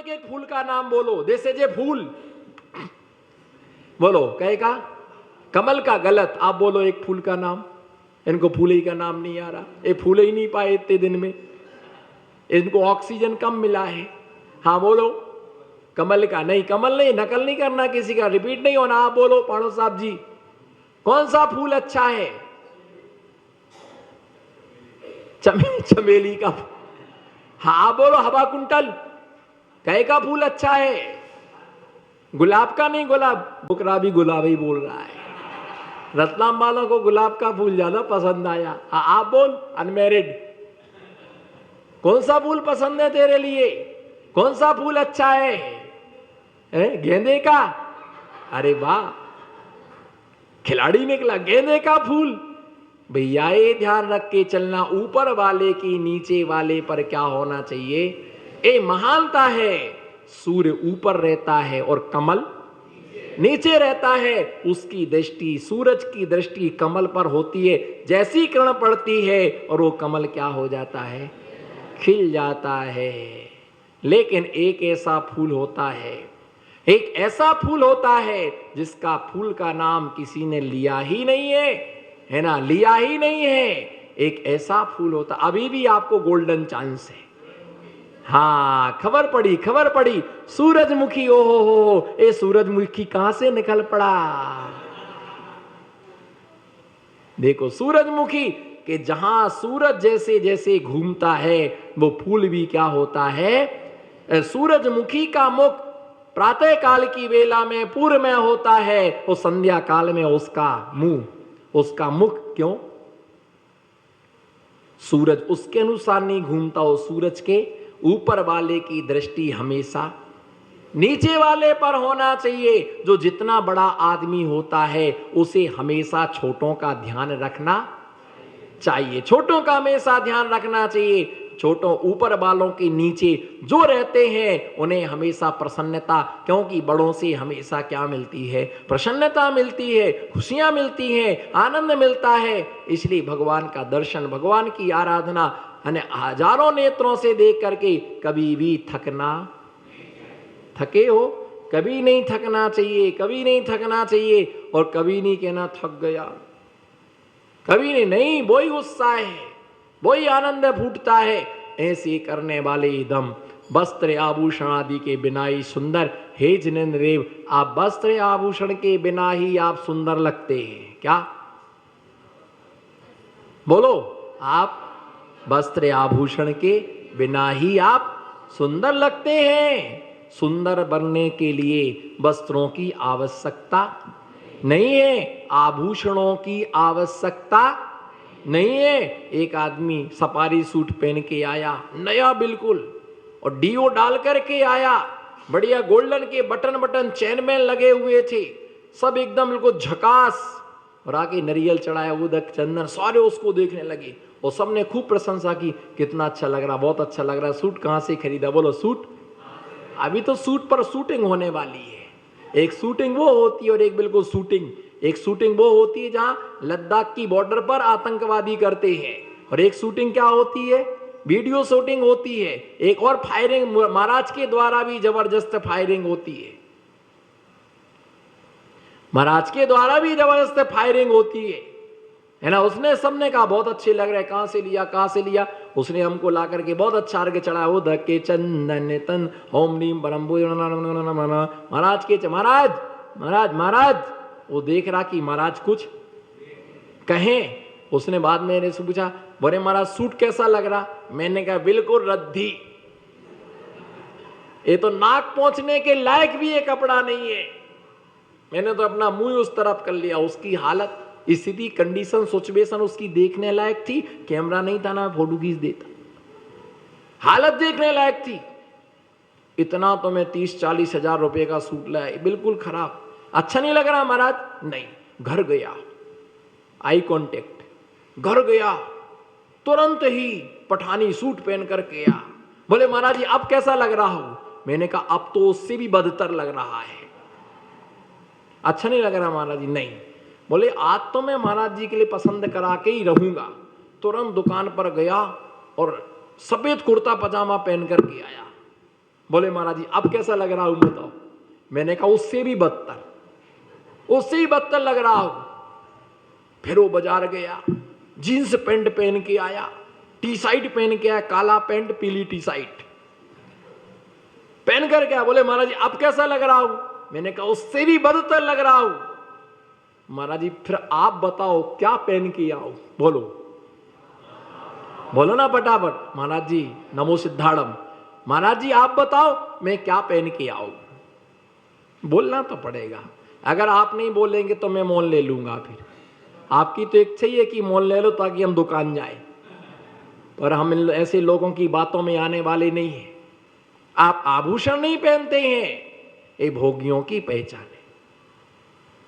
एक फूल का नाम बोलो। जैसे जे फूल बोलो, कहेगा कमल का गलत, आप बोलो एक फूल का नाम। इनको फूल ही का नाम नहीं आ रहा, ये फूल ही नहीं पाए इतने दिन में, इनको ऑक्सीजन कम मिला है। हाँ बोलो कमल का। नहीं, कमल नहीं, नकल नहीं करना किसी का, रिपीट नहीं होना। आप बोलो पाणो साहब जी, कौन सा फूल अच्छा है? चमेली का। हाँ बोलो हवा कुंटल, कहे का फूल अच्छा है? गुलाब का नहीं, गुलाब बुकरा भी गुलाब ही बोल रहा है। रतलाम वालों को गुलाब का फूल ज्यादा पसंद आया। हाँ आप बोल अनमैरिड, कौन सा फूल पसंद है तेरे लिए? कौन सा फूल अच्छा है? गेंदे का? अरे वाह, खिलाड़ी निकला। गेंदे का फूल? भैया ये ध्यान रख के चलना, ऊपर वाले की नीचे वाले पर क्या होना चाहिए? ए महानता है, सूर्य ऊपर रहता है और कमल नीचे रहता है। उसकी दृष्टि, सूरज की दृष्टि कमल पर होती है। जैसी किरण पड़ती है और वो कमल क्या हो जाता है? खिल जाता है। लेकिन एक ऐसा फूल होता है, एक ऐसा फूल होता है जिसका फूल का नाम किसी ने लिया ही नहीं है ना, लिया ही नहीं है। एक ऐसा फूल होता, अभी भी आपको गोल्डन चांस है। हाँ खबर पड़ी, खबर पड़ी, सूरजमुखी। ओ हो, ये सूरजमुखी कहां से निकल पड़ा? देखो सूरजमुखी कि जहां सूरज जैसे जैसे घूमता है वो फूल भी क्या होता है? सूरजमुखी का मुख प्रातः काल की वेला में पूर्व में होता है, और संध्या काल में उसका मुंह, उसका मुख। क्यों? सूरज उसके अनुसार नहीं घूमता, वो सूरज के ऊपर वाले की दृष्टि हमेशा नीचे वाले पर होना चाहिए। जो जितना बड़ा आदमी होता है उसे हमेशा छोटों का ध्यान रखना चाहिए, छोटों का हमेशा ध्यान रखना चाहिए। छोटों ऊपर वालों के नीचे जो रहते हैं उन्हें हमेशा प्रसन्नता, क्योंकि बड़ों से हमेशा क्या मिलती है? प्रसन्नता मिलती है, खुशियां मिलती हैं, आनंद मिलता है। इसलिए भगवान का दर्शन, भगवान की आराधना हजारों नेत्रों से देख करके कभी भी थके हो? कभी नहीं थकना चाहिए, कभी नहीं थकना चाहिए। और कभी नहीं कहना थक गया, कभी नहीं, नहीं वही उत्साह है, वही आनंद फूटता है। ऐसे करने वाले दम वस्त्र आभूषण आदि के बिना ही सुंदर। हे जिनेंद्र देव, आप वस्त्र आभूषण के बिना ही आप सुंदर लगते हैं क्या? बोलो, आप वस्त्र आभूषण के बिना ही आप सुंदर लगते हैं। सुंदर बनने के लिए वस्त्रों की आवश्यकता नहीं है, आभूषणों की आवश्यकता नहीं है। एक आदमी सफारी सूट पहन के आया, नया बिल्कुल, और डीओ डाल करके आया, बढ़िया गोल्डन के बटन बटन चैन में लगे हुए थे, सब एकदम बिल्कुल झकास। और आके नरियल चढ़ाया, उदक चंदन, सारे उसको देखने लगे और सबने खूब प्रशंसा की, कितना अच्छा लग रहा, बहुत अच्छा लग रहा। सूट कहाँ से खरीदा? बोलो सूट। अभी तो सूट पर शूटिंग होने वाली है। एक शूटिंग वो होती है और एक बिल्कुल शूटिंग, एक शूटिंग वो होती है जहां लद्दाख की बॉर्डर पर आतंकवादी करते हैं, और एक शूटिंग क्या होती है? वीडियो शूटिंग होती है। एक और फायरिंग महाराज के द्वारा भी जबरदस्त फायरिंग होती महाराज के द्वारा भी जबरदस्त फायरिंग होती है ना। उसने सबने कहा बहुत अच्छे लग रहे, कहां से लिया, कहां से लिया? उसने हमको ला करके बहुत अच्छा अर्घ चढ़ाया, वो धक्के चंदन तन ओम नीम परम महाराज के महाराज महाराज महाराज। वो देख रहा कि महाराज कुछ कहें। उसने बाद में मेरे से पूछा, बोले महाराज सूट कैसा लग रहा? मैंने कहा बिल्कुल रद्दी, ये तो नाक पहुंचने के लायक भी ये कपड़ा नहीं है। मैंने तो अपना मुंह उस तरफ कर लिया। उसकी हालत, स्थिति, कंडीशन, सिचुएशन उसकी देखने लायक थी। कैमरा नहीं था ना, फोटो खींच देता। हालत देखने लायक थी। इतना तो मैं 30-40 हजार रुपए का सूट लाया, बिल्कुल खराब, अच्छा नहीं लग रहा महाराज? नहीं। घर गया, आई कांटेक्ट, घर गया, तुरंत ही पठानी सूट पहन कर के आया। बोले महाराज जी अब कैसा लग रहा हूं? मैंने कहा अब तो उससे भी बदतर लग रहा है। अच्छा नहीं लग रहा महाराज जी? नहीं। बोले आज तो मैं महाराज जी के लिए पसंद करा के ही रहूंगा। तुरंत दुकान पर गया और सफेद कुर्ता पजामा पहन कर के आया। बोले महाराज जी अब कैसा लग रहा हूं बताओ। मैंने कहा उससे भी बदतर, उससे ही बदतर लग रहा हूं। फिर वो बाजार गया, जीन्स पैंट पहन के आया, टी शर्ट पहन के आया, काला पैंट पीली टी शर्ट पहन कर क्या। बोले महाराज जी अब कैसा लग रहा हूं। मैंने कहा उससे भी बदतर लग रहा हूं। महाराज जी फिर आप बताओ क्या पहन के आओ, बोलो बोलो ना फटाफट। महाराज जी नमो सिद्धाड़म, महाराज जी आप बताओ मैं क्या पहन के आऊं। बोलना तो पड़ेगा, अगर आप नहीं बोलेंगे तो मैं मोल ले लूंगा। फिर आपकी तो इच्छा ही है कि मोल ले लो ताकि हम दुकान जाए, पर हम ऐसे लोगों की बातों में आने वाले नहीं हैं। आप आभूषण नहीं पहनते हैं, ये भोगियों की पहचान है।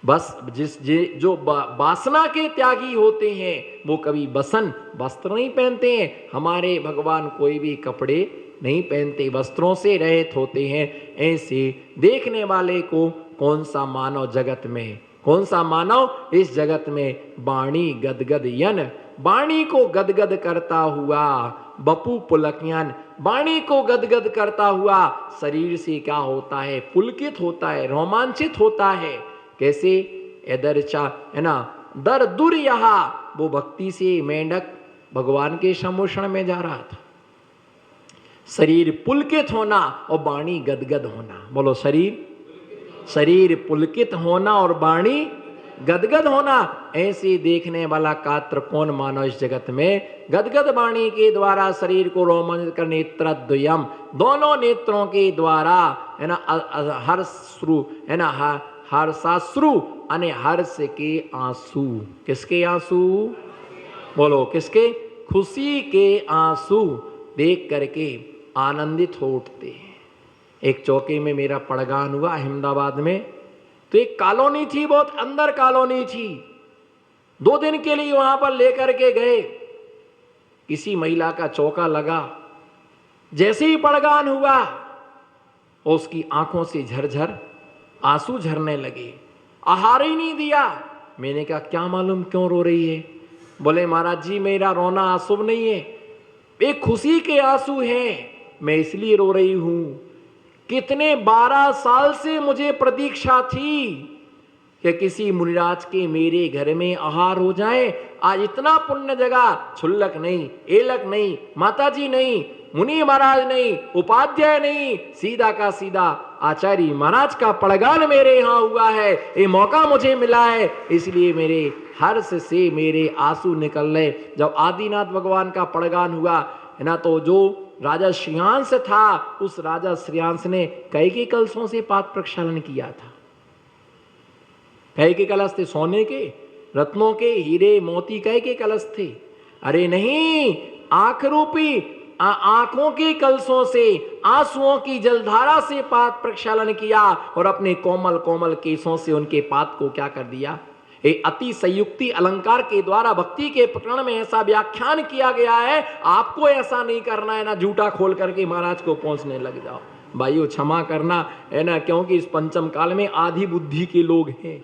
बस जो वासना के त्यागी होते हैं वो कभी बसन वस्त्र नहीं पहनते हैं। हमारे भगवान कोई भी कपड़े नहीं पहनते, वस्त्रों से रहित होते हैं। ऐसे देखने वाले को कौन सा मानव जगत में, कौन सा मानव इस जगत में वाणी गदगद यन, वाणी को गदगद करता हुआ बपू पुलकयन, वाणी को गदगद करता हुआ शरीर से क्या होता है, पुलकित होता है, रोमांचित होता है। कैसे एदर्चा है ना, दर दूर यहा, वो भक्ति से मेंढक भगवान के सम्मोषण में जा रहा था। शरीर पुलकित होना और वाणी गदगद होना, बोलो शरीर पुलकित होना और वाणी गदगद होना। ऐसे देखने वाला कात्र कौन मानव इस जगत में। गदगद वाणी के द्वारा शरीर को रोमांचित कर, नेत्रद्वयम, दोनों नेत्रों के द्वारा है ना, हर्षश्रु है ना, हर्षाश्रु अने हर्ष के आंसू। किसके आंसू, बोलो किसके, खुशी के आंसू देख करके आनंदित हो उठते हैं। एक चौकी में मेरा पड़गान हुआ अहमदाबाद में, तो एक कॉलोनी थी, बहुत अंदर कॉलोनी थी। 2 दिन के लिए वहां पर लेकर के गए, किसी महिला का चौका लगा। जैसे ही पड़गान हुआ उसकी आंखों से झरझर आंसू झरने लगे, आहार ही नहीं दिया। मैंने कहा क्या मालूम क्यों रो रही है। बोले महाराज जी मेरा रोना अशुभ नहीं है, एक खुशी के आंसू हैं, मैं इसलिए रो रही हूं। कितने 12 साल से मुझे प्रतीक्षा थी कि किसी मुनिराज के मेरे घर में आहार हो जाए। आज इतना पुण्य जगह, छुल्लक नहीं, एलक नहीं, माताजी नहीं, मुनि महाराज नहीं, उपाध्याय नहीं, सीधा का सीधा आचार्य महाराज का पड़गान मेरे यहाँ हुआ है। ये मौका मुझे मिला है, इसलिए मेरे हर्ष से मेरे आंसू निकल रहे। जब आदिनाथ भगवान का पड़गान हुआ है ना, तो जो राजा श्रेयांश था, उस राजा श्रेयांश ने कैके कलशों से पाद प्रक्षालन किया था। कैके कलश थे सोने के, रत्नों के, हीरे मोती कैके कलश थे। अरे नहीं, आंख रूपी आंखों के कलशों से, आंसुओं की जलधारा से पाद प्रक्षालन किया और अपने कोमल कोमल केशों से उनके पाद को क्या कर दिया। एक अति संयुक्ति अलंकार के द्वारा भक्ति के प्रकरण में ऐसा व्याख्यान किया गया है। आपको ऐसा नहीं करना है ना, झूठा खोल करके महाराज को पहुंचने लग जाओ। भाइयों क्षमा करना है ना, क्योंकि इस पंचम काल में आधी बुद्धि के लोग हैं।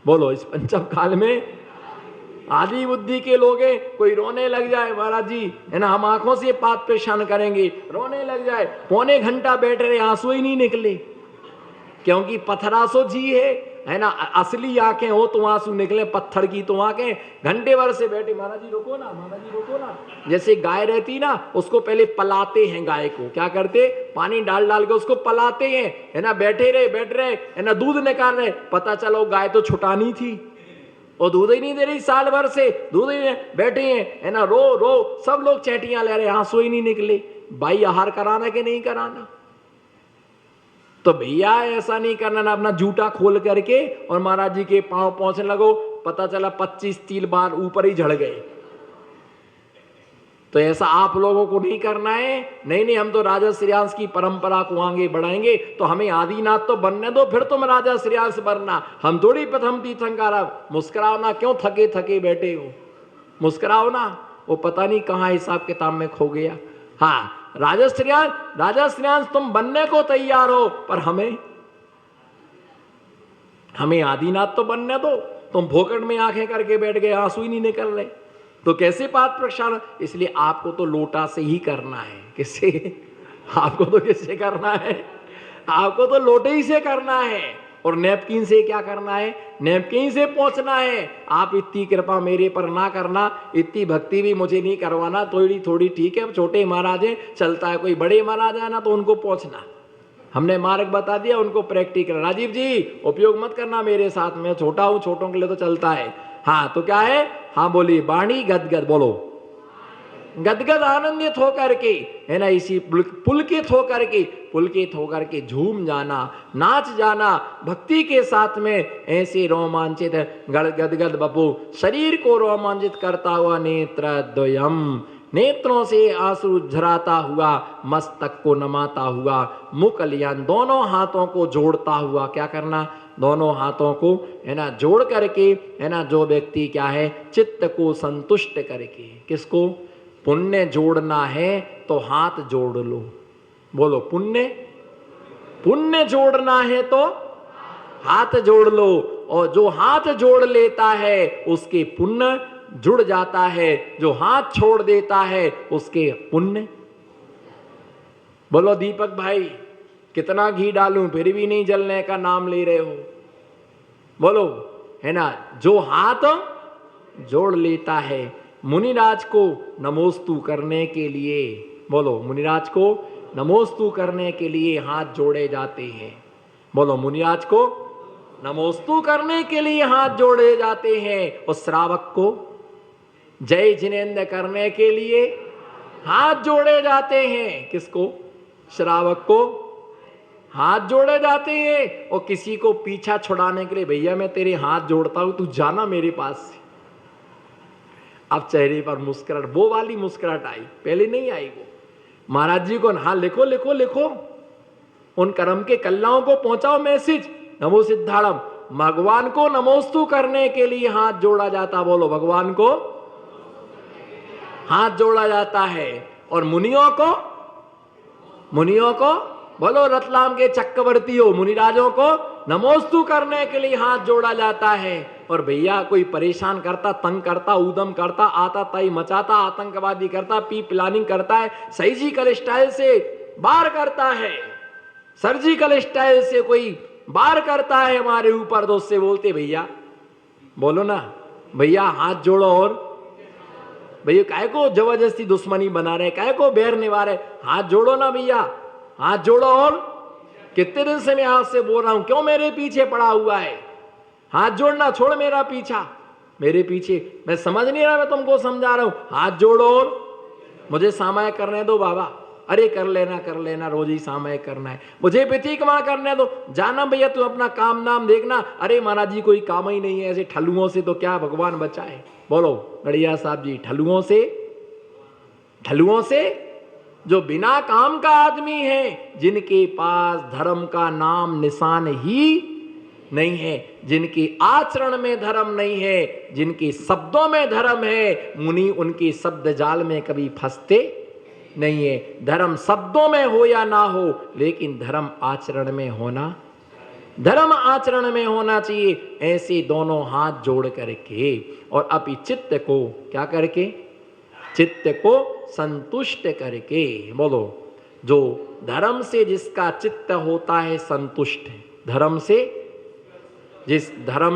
बोलो इस पंचम काल में आधी बुद्धि के लोग हैं। कोई रोने लग जाए महाराज जी है ना, हम आंखों से पाद प्रक्षालन करेंगे, रोने लग जाए, पौने घंटा बैठ रहे आंसू ही नहीं निकले, क्योंकि पत्थरासो जी है ना, असली आंखें हो तो आंसू निकले, पत्थर की तो आंखें। घंटे भर से बैठे, महाराज जी रोको ना, महाराज जी रोको ना। जैसे गाय रहती ना, उसको पहले पलाते हैं, गाय को क्या करते, पानी डाल डाल के उसको पलाते हैं है ना, बैठ रहे है ना, दूध निकाल रहे, पता चलो गाय तो छुटानी थी और दूध ही नहीं दे रही, साल भर से दूध ही बैठे हैं है ना, रो रो सब लोग चैटियां ले रहे, आंसू ही नहीं निकले। भाई आहार कराना कि नहीं कराना। तो भैया ऐसा नहीं करना ना, अपना जूटा खोल करके और महाराज जी के पांव पहुंचने लगो, पता चला 25-30 बार ऊपर ही झड़ गए। तो ऐसा आप लोगों को नहीं करना है। नहीं, हम तो राजा श्रेयांश की परंपरा को आगे बढ़ाएंगे, तो हमें आदिनाथ तो बनने दो, फिर तुम राजा श्रेयांश बनना। हम थोड़ी प्रथम तीर्थंकर। मुस्कुराओ ना, क्यों थके थके बैठे हो, मुस्कुराओ ना। वो पता नहीं कहाँ हिसाब किताब में खो गया। हाँ, राजा श्रेयांश तुम बनने को तैयार हो, पर हमें आदिनाथ तो बनने दो। तुम भोकट में आंखें करके बैठ गए, आंसू ही नहीं निकल रहे, तो कैसे पाद प्रक्षालन। इसलिए आपको तो लोटा से ही करना है। किससे, आपको तो किससे करना है? आपको तो लोटे ही से करना है। और नैपकिन से क्या करना है? नैपकिन से पहुंचना है। आप इतनी कृपा मेरे पर ना करना, इतनी भक्ति भी मुझे नहीं करवाना, थोड़ी थोड़ी ठीक है, छोटे महाराज हैं चलता है, कोई बड़े महाराज है ना तो उनको पहुंचना। हमने मार्ग बता दिया, उनको प्रैक्टिकल। राजीव जी उपयोग मत करना मेरे साथ में, छोटा हूं, छोटों के लिए तो चलता है। हाँ तो क्या है? हाँ बोलिए, वाणी गदगद, बोलो गदगद आनंदित होकर के, है ना, इसी पुलकित होकर के झूम जाना, नाच जाना भक्ति के साथ में, ऐसे रोमांचित गदगद बपू शरीर को रोमांचित करता हुआ नेत्र द्वयम, नेत्रों से आंसू झराता हुआ, मस्तक को नमाता हुआ, मुकलियान दोनों हाथों को जोड़ता हुआ, क्या करना? दोनों हाथों को, है ना, जोड़ करके, है ना, जो व्यक्ति क्या है, चित्त को संतुष्ट करके, किसको? पुण्य जोड़ना है तो हाथ जोड़ लो, बोलो पुण्य जोड़ना है तो हाथ जोड़ लो। और जो हाथ जोड़ लेता है उसके पुण्य जुड़ जाता है, जो हाथ छोड़ देता है उसके पुण्य। बोलो दीपक भाई, कितना घी डालूं फिर भी नहीं जलने का नाम ले रहे हो? बोलो, है ना, जो हाथ जोड़ लेता है। मुनिराज को नमोस्तु करने के लिए, बोलो मुनिराज को नमोस्तु करने के लिए हाथ जोड़े जाते हैं। बोलो मुनिराज को नमोस्तु करने के लिए हाथ जोड़े जाते हैं। और श्रावक को जय जिनेन्द्र करने के लिए हाथ जोड़े जाते हैं। किसको? श्रावक को हाथ जोड़े जाते हैं। और किसी को पीछा छुड़ाने के लिए, भैया मैं तेरे हाथ जोड़ता हूं, तू जाना मेरे पास से। अब चेहरे पर मुस्कुराहट, वो वाली मुस्कुराहट आई, पहले नहीं आई वो। महाराज जी को, हाँ लिखो लिखो लिखो, उन कर्म के कल्याणों को पहुंचाओ मैसेज। नमो सिद्धाड़म, भगवान को नमोस्तु करने के लिए हाथ जोड़ा जाता, बोलो भगवान को हाथ जोड़ा जाता है। और मुनियों को बोलो रतलाम के चक्रवर्ती हो, मुनिराजों को नमोस्तु करने के लिए हाथ जोड़ा जाता है। और भैया कोई परेशान करता, तंग करता, उदम करता, आता ताई मचाता, आतंकवादी करता, प्लानिंग करता है, सर्जिकल स्टाइल से वार करता है, सर्जिकल स्टाइल से कोई वार करता है हमारे ऊपर, तो उससे बोलते भैया, बोलो ना भैया हाथ जोड़ो। और भैया काय को जबरदस्ती दुश्मनी बना रहे, काय को बैर निभा रहे, हाथ जोड़ो ना भैया, हाथ जोड़ो। और कितने दिन से मैं हाथ से बोल रहा हूं, क्यों मेरे पीछे पड़ा हुआ है? हाथ जोड़ना छोड़ मेरा पीछा, मेरे पीछे। मैं समझ नहीं रहा, मैं तुमको समझा रहा हूं, हाथ जोड़ो और मुझे सामायिक करने दो बाबा। अरे कर लेना, रोज ही सामायिक करना है, मुझे व्यतिक्रमण करने दो, जाना भैया तू अपना काम नाम देखना। अरे महाराज जी कोई काम ही नहीं है, ऐसे ठल्लुओं से तो क्या भगवान बचाए। बोलो गड़िया साहब जी, ठल्लुओं से जो बिना काम का आदमी है, जिनके पास धर्म का नाम निशान ही नहीं है, जिनके आचरण में धर्म नहीं है, जिनके शब्दों में धर्म है, मुनि उनके शब्द जाल में कभी फंसते नहीं है। धर्म शब्दों में हो या ना हो, लेकिन धर्म आचरण में होना चाहिए। ऐसे दोनों हाथ जोड़ करके और अपनी चित्त को क्या करके, चित्त को संतुष्ट करके, बोलो जो धर्म से जिसका चित्त होता है संतुष्ट, धर्म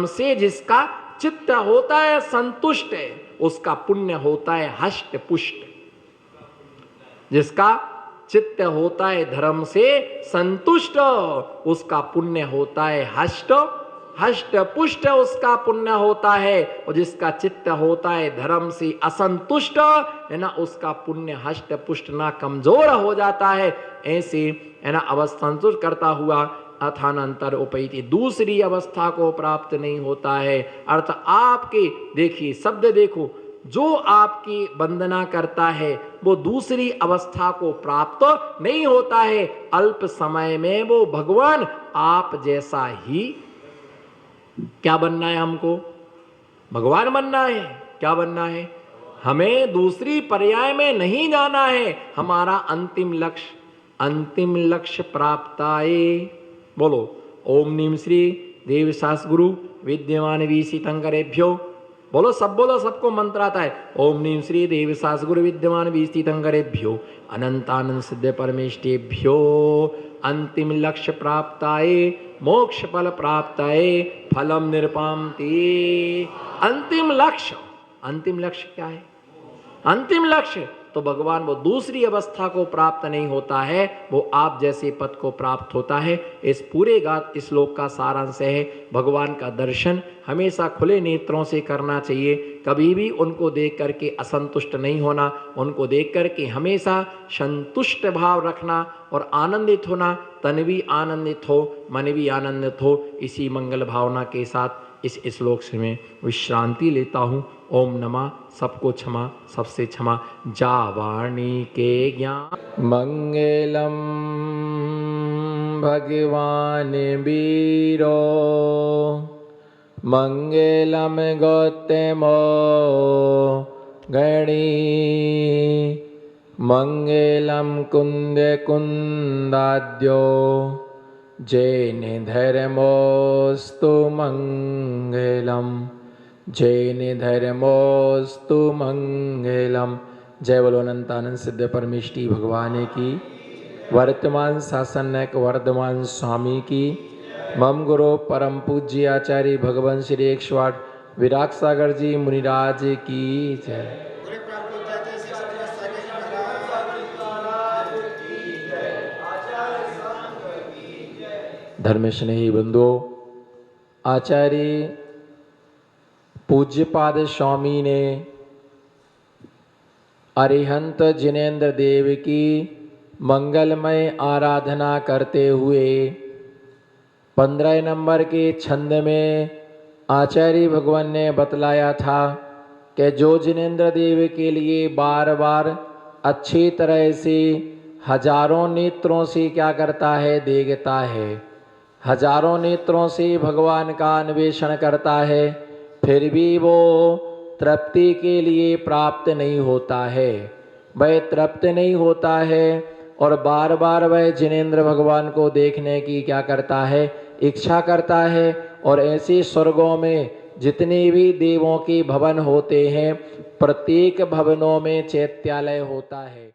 से जिसका चित्त होता है संतुष्ट है, उसका पुण्य होता है हष्ट पुष्ट। जिसका चित्त होता है धर्म से संतुष्ट, उसका पुण्य होता है हष्ट पुष्ट, उसका पुण्य होता है। और जिसका चित्त होता है धर्म से असंतुष्ट, है ना, उसका पुण्य हष्ट पुष्ट ना कमजोर हो जाता है। ऐसे, है ना, अवस्था संतुष्ट करता हुआ अथानंतर उपैति, दूसरी अवस्था को प्राप्त नहीं होता है। अर्थ आपके, देखिए शब्द देखो, जो आपकी वंदना करता है वो दूसरी अवस्था को प्राप्त नहीं होता है। अल्प समय में वो भगवान आप जैसा ही, क्या बनना है हमको? भगवान बनना है। क्या बनना है? हमें दूसरी पर्याय में नहीं जाना है। हमारा अंतिम लक्ष्य प्राप्ताये, बोलो ओम नीम श्री देव शास गुरु विद्यमान वीसी तंकरेभ्यो बोलो, सब बोलो, सबको मंत्र आता है। ओम नीम श्री देव सास गुरु विद्यमान बीस्तीतंकरेभ्यो अनंतानंद सिद्ध परमेष्टेभ्यो अंतिम लक्ष्य प्राप्ताय मोक्ष फल प्राप्ताय फलम निरपामते। अंतिम लक्ष्य क्या है? अंतिम लक्ष्य तो भगवान वो दूसरी अवस्था को प्राप्त नहीं होता है, वो आप जैसे पद को प्राप्त होता है। इस पूरे गात इस श्लोक का सारांश है, भगवान का दर्शन हमेशा खुले नेत्रों से करना चाहिए। कभी भी उनको देख करके असंतुष्ट नहीं होना, उनको देख करके हमेशा संतुष्ट भाव रखना और आनंदित होना। तन भी आनंदित हो, मन भी आनंदित हो। इसी मंगल भावना के साथ इस श्लोक से मैं विश्रांति लेता हूँ। ओम नमः, सबको क्षमा, सबसे क्षमा। जावाणी के ज्ञान मंगलम भगवान वीरो मंगलम गौतमो गणी मंगलम कुंद कुंदाद्यो जैन धर्मोस्तु मंगलम जैन धर्मोस्तु मंगलम। जय बोलो अनंतानंद सिद्ध परमेष्टि भगवान की। वर्तमान शासनक वर्धमान स्वामी की। मम गुरु परम पूज्य आचार्य भगवान श्री 108 विराग सागर जी मुनिराज की जय। धर्म स्नेही बंधुओं, आचार्य पूज्यपाद स्वामी ने अरिहंत जिनेन्द्र देव की मंगलमय आराधना करते हुए 15 नंबर के छंद में आचार्य भगवान ने बतलाया था कि जो जिनेन्द्र देव के लिए बार बार अच्छी तरह से हजारों नेत्रों से क्या करता है, देखता है, हजारों नेत्रों से भगवान का अन्वेषण करता है, फिर भी वो तृप्ति के लिए प्राप्त नहीं होता है, वह तृप्त नहीं होता है और बार बार वह जिनेन्द्र भगवान को देखने की क्या करता है, इच्छा करता है। और ऐसे स्वर्गों में जितने भी देवों के भवन होते हैं, प्रत्येक भवनों में चैत्यालय होता है।